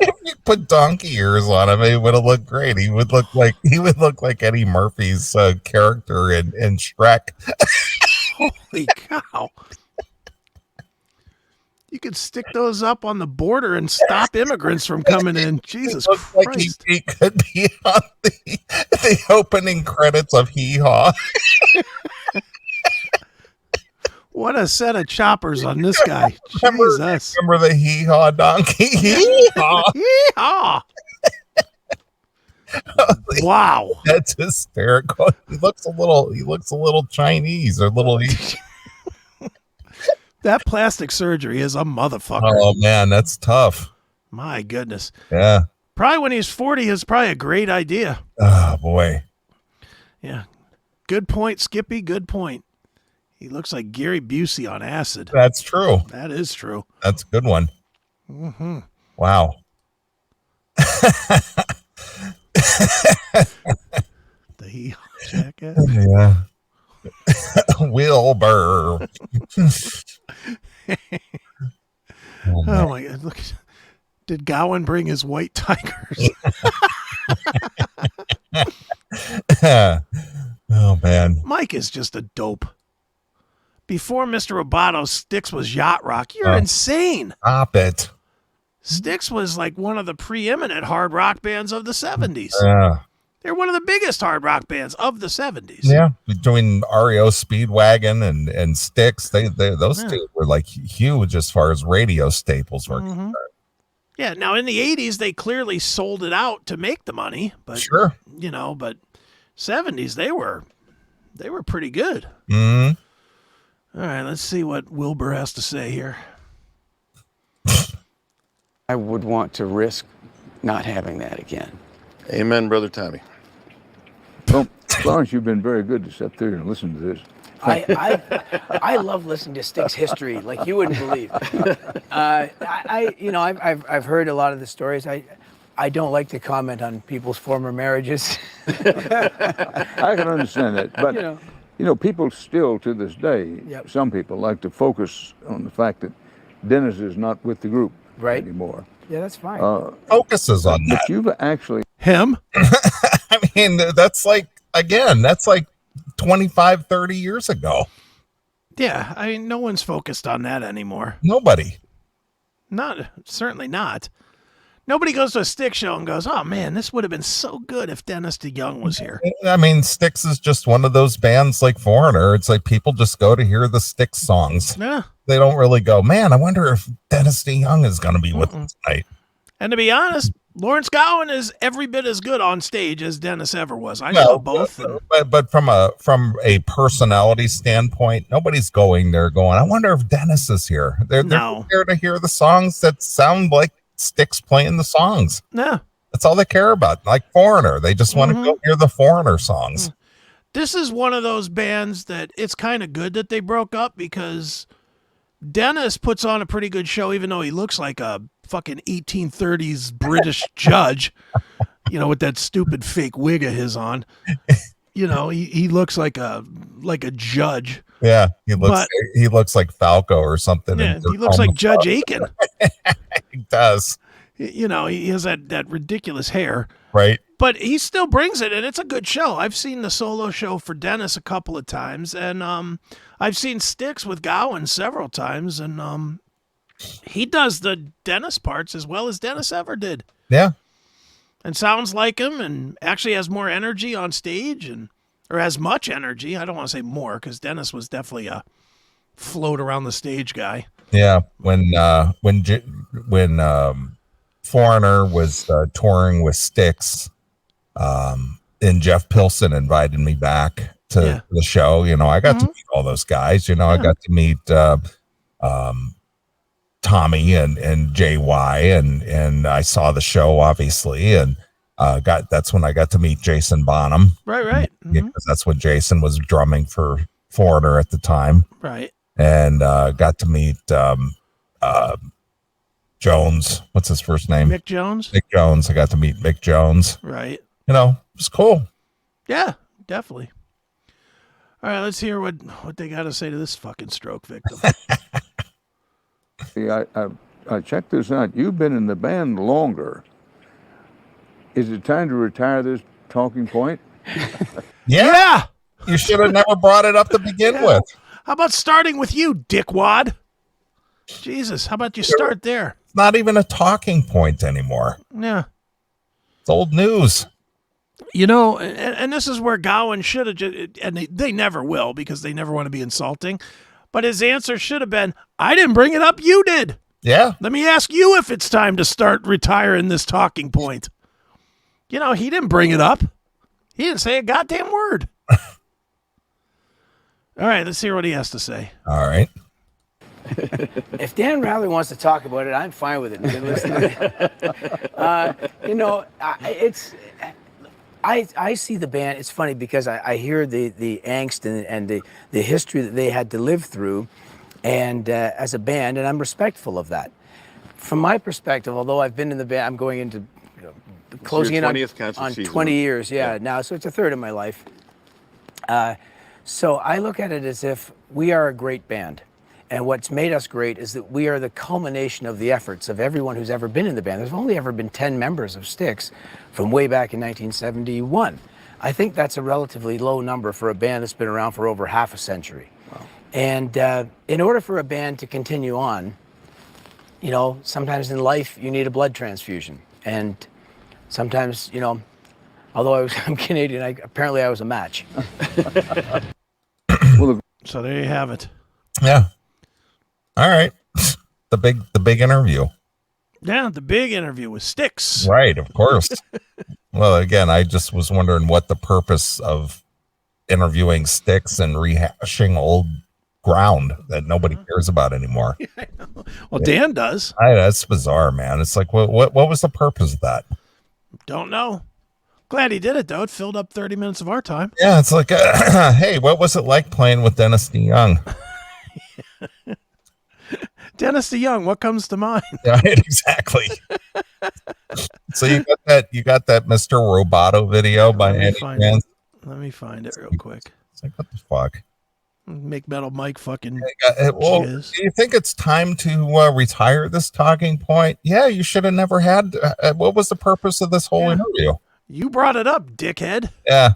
If you put donkey ears on him, it would have looked great. He would look like Eddie Murphy's character in Shrek. Holy cow. You could stick those up on the border and stop immigrants from coming in. Jesus Christ. Like he could be on the opening credits of Hee Haw. What a set of choppers on this guy. Jesus. Remember the Hee Haw donkey? Hee Haw. Hee Haw. Wow. That's hysterical. He looks a little Chinese or little. That plastic surgery is a motherfucker. Oh man, that's tough. My goodness. Yeah. Probably when he's 40 is probably a great idea. Oh boy. Yeah. Good point, Skippy. Good point. He looks like Gary Busey on acid. That's true. That is true. That's a good one. Mm-hmm. Wow. The Hee Haw jacket. Yeah. Wilbur. Oh my God! Look, did Gowan bring his white tigers? Oh man, Mike is just a dope. Before Mr. Roboto, Styx was yacht rock. You're insane. Stop it. Styx was like one of the preeminent hard rock bands of the 70s. Yeah. They're one of the biggest hard rock bands of the 70s. Yeah, between REO Speedwagon and Styx, those two were like huge as far as radio staples were concerned. Yeah, now in the 80s, they clearly sold it out to make the money. But, sure. But 70s, they were pretty good. Mm-hmm. All right, let's see what Wilbur has to say here. I would want to risk not having that again. Amen, Brother Tommy. Well, Lawrence, you've been very good to sit there and listen to this. I love listening to Styx history like you wouldn't believe. I've heard a lot of the stories. I don't like to comment on people's former marriages. I can understand that, but people still to this day, some people like to focus on the fact that Dennis is not with the group anymore. Yeah, that's fine. Focuses on that. But you've actually him. I mean, that's like 25, 30 years ago. Yeah, I mean, no one's focused on that anymore. Nobody. Certainly not. Nobody goes to a Styx show and goes, "Oh man, this would have been so good if Dennis DeYoung was here." I mean, Styx is just one of those bands like Foreigner. It's like people just go to hear the Styx songs. Yeah. They don't really go, "Man, I wonder if Dennis DeYoung is going to be with us tonight." And to be honest, Lawrence Gowan is every bit as good on stage as Dennis ever was. I saw both. But from a personality standpoint, nobody's going there going, "I wonder if Dennis is here." They're there to hear the songs that sound like Styx playing the songs. Yeah. That's all they care about. Like Foreigner. They just want to go hear the Foreigner songs. This is one of those bands that it's kind of good that they broke up because Dennis puts on a pretty good show, even though he looks like a fucking 1830s British judge, with that stupid fake wig of his on. He looks like a judge. Yeah, he looks like Falco or something. Yeah, he looks like Judge Akin. He does. He has that ridiculous hair. Right. But he still brings it, and it's a good show. I've seen the solo show for Dennis a couple of times, and I've seen Styx with Gowan several times, and he does the Dennis parts as well as Dennis ever did. Yeah. And sounds like him, and actually has more energy on stage, or as much energy. I don't want to say more, because Dennis was definitely a float around the stage guy. Yeah, when Foreigner was touring with Styx, and Jeff Pilson invited me back to the show. I got to meet all those guys. I got to meet Tommy and JY, and I saw the show obviously, and that's when I got to meet Jason Bonham. Right. Because that's when Jason was drumming for Foreigner at the time. Right. And got to meet Jones. What's his first name? Mick Jones. Mick Jones. I got to meet Mick Jones. Right. It was cool. Yeah, definitely. All right, let's hear what they got to say to this fucking stroke victim. See, I checked this out. You've been in the band longer Is it time to retire this talking point? Yeah. You should have never brought it up to begin with. How about starting with you, dickwad? Jesus, how about you start there? It's not even a talking point anymore. Yeah. It's old news. You know, and this is where Gowan should have just, and they never will because they never want to be insulting, but his answer should have been, I didn't bring it up, you did. Yeah. Let me ask you if it's time to start retiring this talking point. You know, he didn't bring it up. He didn't say a goddamn word. All right, let's hear what he has to say. All right. If Dan Rather wants to talk about it, I'm fine with it. You know, I see the band. It's funny because I hear the angst and the history that they had to live through, and as a band, and I'm respectful of that. From my perspective, although I've been in the band, I'm going into closing in on 20 years. Yeah, now, so it's a third of my life. So I look at it as if we are a great band. And what's made us great is that we are the culmination of the efforts of everyone who's ever been in the band. There's only ever been 10 members of Styx from way back in 1971. I think that's a relatively low number for a band that's been around for over half a century. Wow. And in order for a band to continue on, you know, sometimes in life you need a blood transfusion. And sometimes, you know, although I'm Canadian, apparently I was a match. So there you have it. Yeah. All right. The big interview. Yeah, the big interview with Styx. Right, of course. Well, again, I just was wondering what the purpose of interviewing Styx and rehashing old ground that nobody cares about anymore. Yeah, I know. Well, Dan does. That's bizarre, man. It's like, what was the purpose of that? Don't know. Glad he did it, though. It filled up 30 minutes of our time. Yeah, it's like, hey, what was it like playing with Dennis DeYoung? Dennis DeYoung, what comes to mind? Right, exactly. So you got that Mr. Roboto video by Andy Fans? Let me find it real quick. It's like, what the fuck? Make Metal Mike fucking well, do you think it's time to retire this talking point? Yeah, you should have never had. What was the purpose of this whole interview? You brought it up, dickhead. Yeah.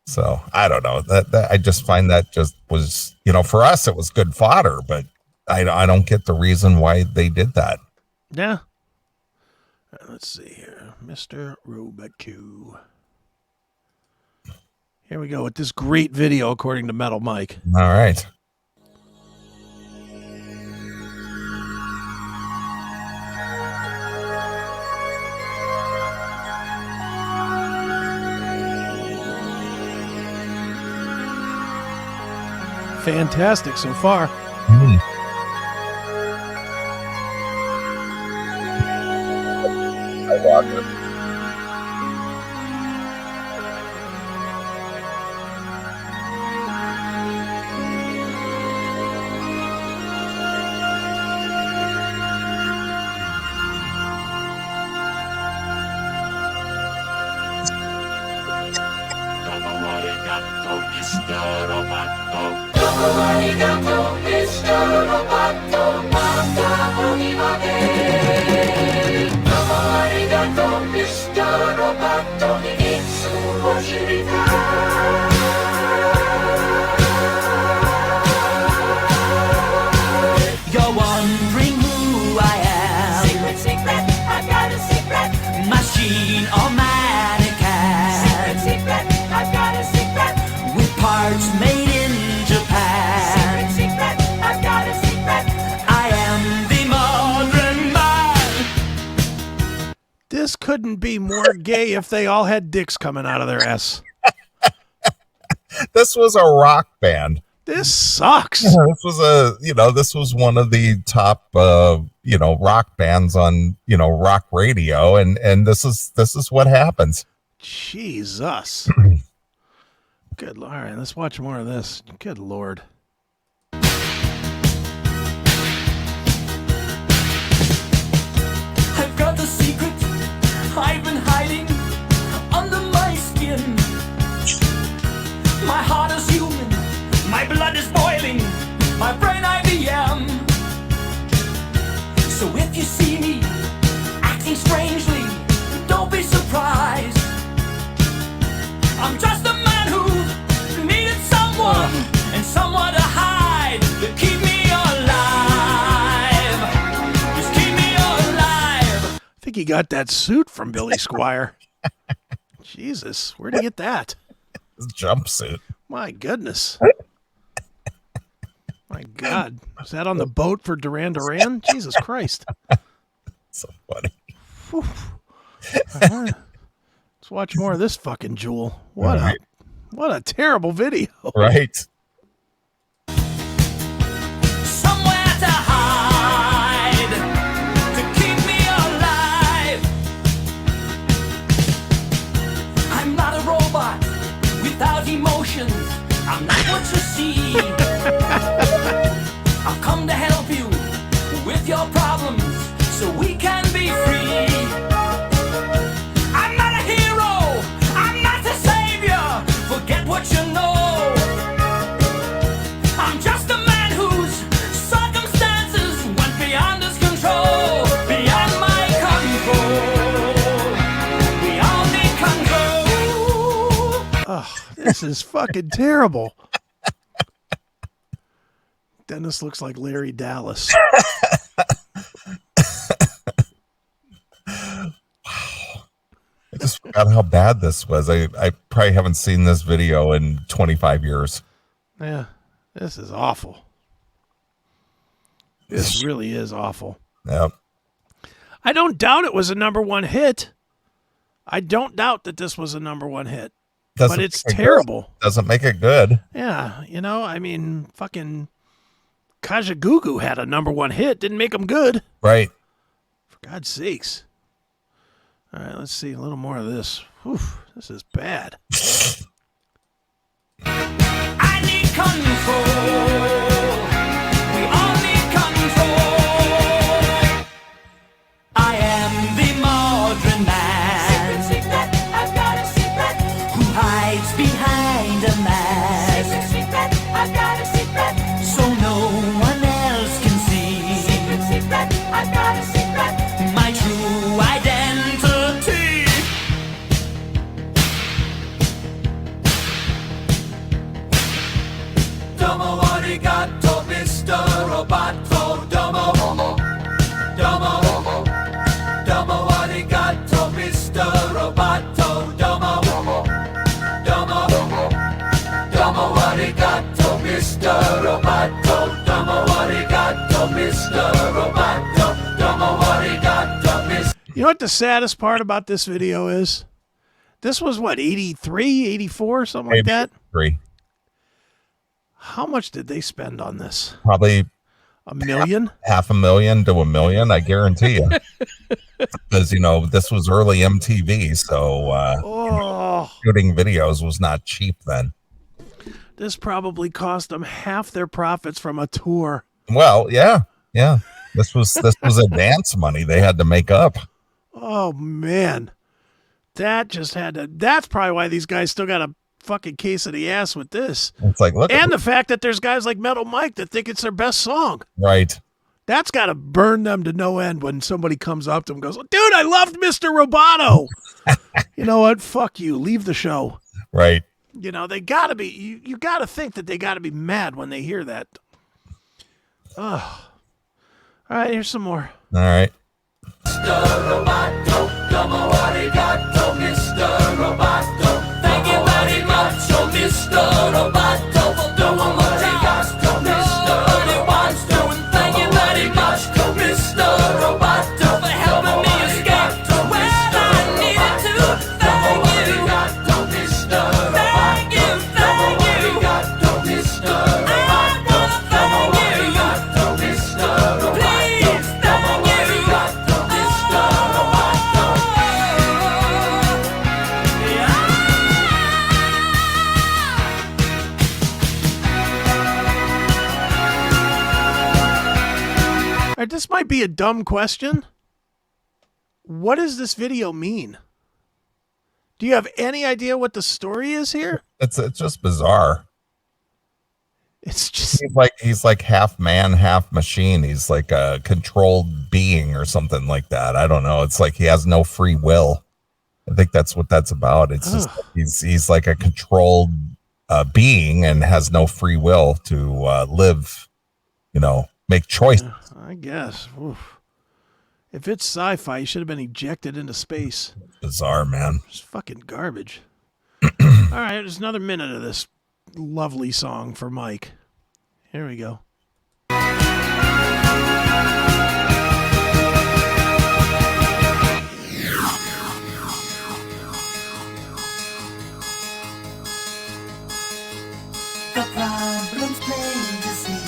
So I don't know. That I just find that just was, you know, for us it was good fodder, but I don't get the reason why they did that. Yeah. Let's see here, Mr. Roboto. Here we go with this great video, according to Metal Mike. All right. Fantastic so far. I love it. You're wondering who I am. Secret, secret, I've got a secret. Machine or mannequin. Secret, secret, I've got a secret. With parts made in Japan. Secret, secret, I've got a secret. I am the modern man. This couldn't be more gay if they all had dicks coming out of their ass. This was a rock band. This sucks. This was one of the top rock bands on, rock radio, and this is what happens. Jesus. Good Lord. All right, let's watch more of this. Good Lord. I've got the secret I've been hiding under my skin. My heart is human, my blood is boiling, my brain IBM. So if you see me acting strangely, he got that suit from Billy Squire. Jesus, where'd he get that? His jumpsuit. My goodness. My God. Is that on the boat for Duran Duran? Jesus Christ. So funny. Whew. Let's watch more of this fucking jewel. What a terrible video. Right. Somewhere to hide, to keep me alive. I'm not a robot without emotions. I'm not what you see. I've come to help you with your problems so we can be free. I'm not a hero. I'm not the savior. Forget what you know. I'm just a man whose circumstances went beyond his control, beyond my control. Beyond the control. Oh, this is fucking terrible. Dennis looks like Larry Dallas. I just forgot how bad this was. I probably haven't seen this video in 25 years. Yeah, this is awful. This really is awful. Yep. I don't doubt it was a #1 hit. I don't doubt that this was a #1 hit. But it's terrible. Doesn't make it good. Yeah, I mean, fucking Kajagoogoo had a #1 hit. Didn't make them good. Right. For God's sakes. All right, let's see a little more of this. Whew, this is bad. I need control. We all need control. I am the modern man. Secret, I've got a secret. Who hides behind a mask. Secret, I've got a secret. So no one else can see. Secret, I've got a secret. My true identity. Domo arigato, Mr. Roboto. Domo, domo, domo arigato, Mr. Roboto. Domo, domo, domo arigato, Mr. Roboto. Domo arigato, Mr. Roboto. Domo arigato, Mr. You know what the saddest part about this video is? This was what, 83, 84, something like that? 3. How much did they spend on this? Probably $1 million? $500,000 to $1 million, I guarantee you. Because, this was early MTV, so shooting videos was not cheap then. This probably cost them half their profits from a tour. Well, yeah. This was advance money they had to make up. Oh, man. That's probably why these guys still got a fucking case of the ass with this. It's like, look, and the fact that there's guys like Metal Mike that think it's their best song. Right. That's got to burn them to no end when somebody comes up to them and goes, dude, I loved Mr. Roboto. You know what? Fuck you. Leave the show. Right. They got to be, you got to think that they got to be mad when they hear that. Ugh. All right, here's some more. All right. Mr. Roboto, domo arigato, Mr. Roboto. Thank you very much, oh Mr. Roboto. Domo arigato, Mr. Roboto. And thank you very much, oh Mr. Roboto, for helping me escape to where I needed to. Thank you, Mr. Thank you, thank you, Mr. Roboto. Domo arigato, Mr. Roboto. All right, this might be a dumb question. What does this video mean? Do you have any idea what the story is here? It's just bizarre. It's just he's like half man, half machine. He's like a controlled being or something like that. I don't know. It's like he has no free will. I think that's what that's about. It's just he's like a controlled being and has no free will to live, make choices. I guess. Oof. If it's sci-fi, you should have been ejected into space. Bizarre, man. It's fucking garbage. All right, there's another minute of this lovely song for Mike. Here we go. The problem's plain to see.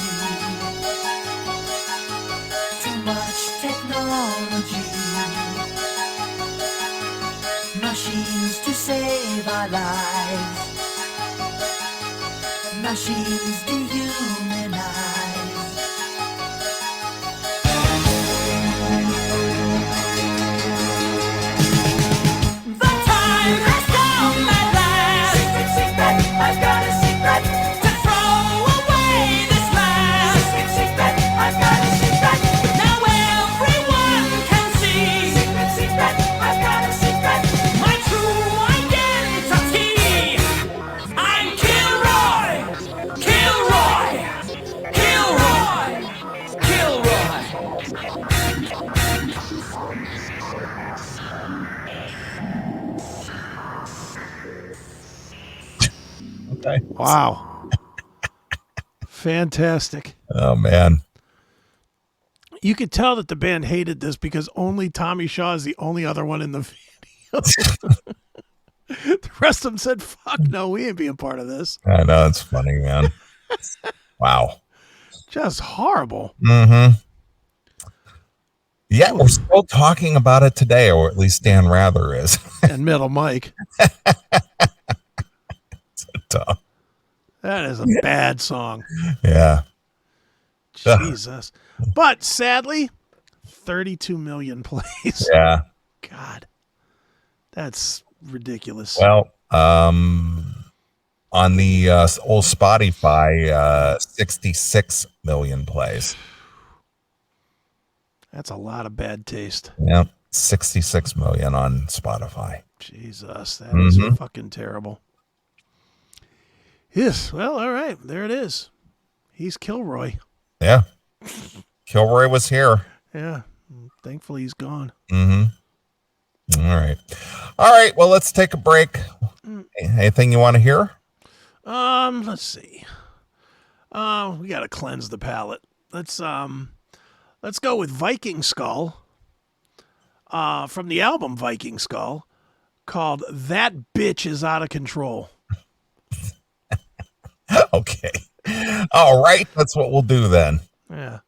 Too much technology. Machines to save our lives. Machines dehumanize. The time has come at last. Secret, secret, I've got a secret. To throw away this last. Secret, secret, I've got a secret. Now everyone can see. Secret, secret, I've got a secret. My true identity. I'm Kilroy. Kilroy. Kilroy. Kilroy. Okay. Wow. Fantastic. Oh, man. You could tell that the band hated this because only Tommy Shaw is the only other one in the video. The rest of them said, fuck no, we ain't being part of this. I know. It's funny, man. Wow. Just horrible. Mm-hmm. Yeah, we're still talking about it today, or at least Dan Rather is. And Middle Mike. Tough. That is a bad song. Yeah. Jesus. But sadly, 32 million plays. Yeah. God. That's ridiculous. Well, on the old Spotify, 66 million plays. That's a lot of bad taste. Yeah, 66 million on Spotify. Jesus, that is fucking terrible. Yes, well, all right, there it is. He's Kilroy. Yeah. Kilroy was here. Yeah, thankfully he's gone. Mm-hmm. All right. All right, well, let's take a break. Anything you want to hear? Let's see. We got to cleanse the palate. Let's go with Viking Skull, from the album Viking Skull, called That Bitch Is Out of Control. Okay. All right, that's what we'll do then. Yeah.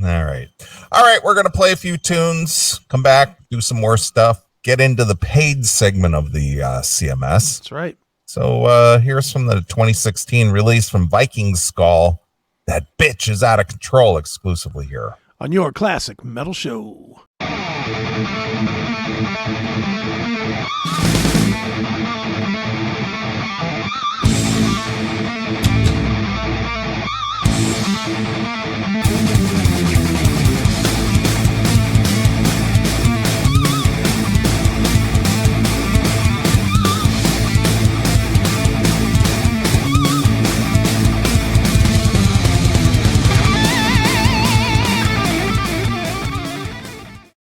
All right. All right, we're going to play a few tunes, come back, do some more stuff, get into the paid segment of the CMS. That's right. So here's from the 2016 release from Viking Skull, That Bitch Is Out of Control, exclusively here on your classic metal show.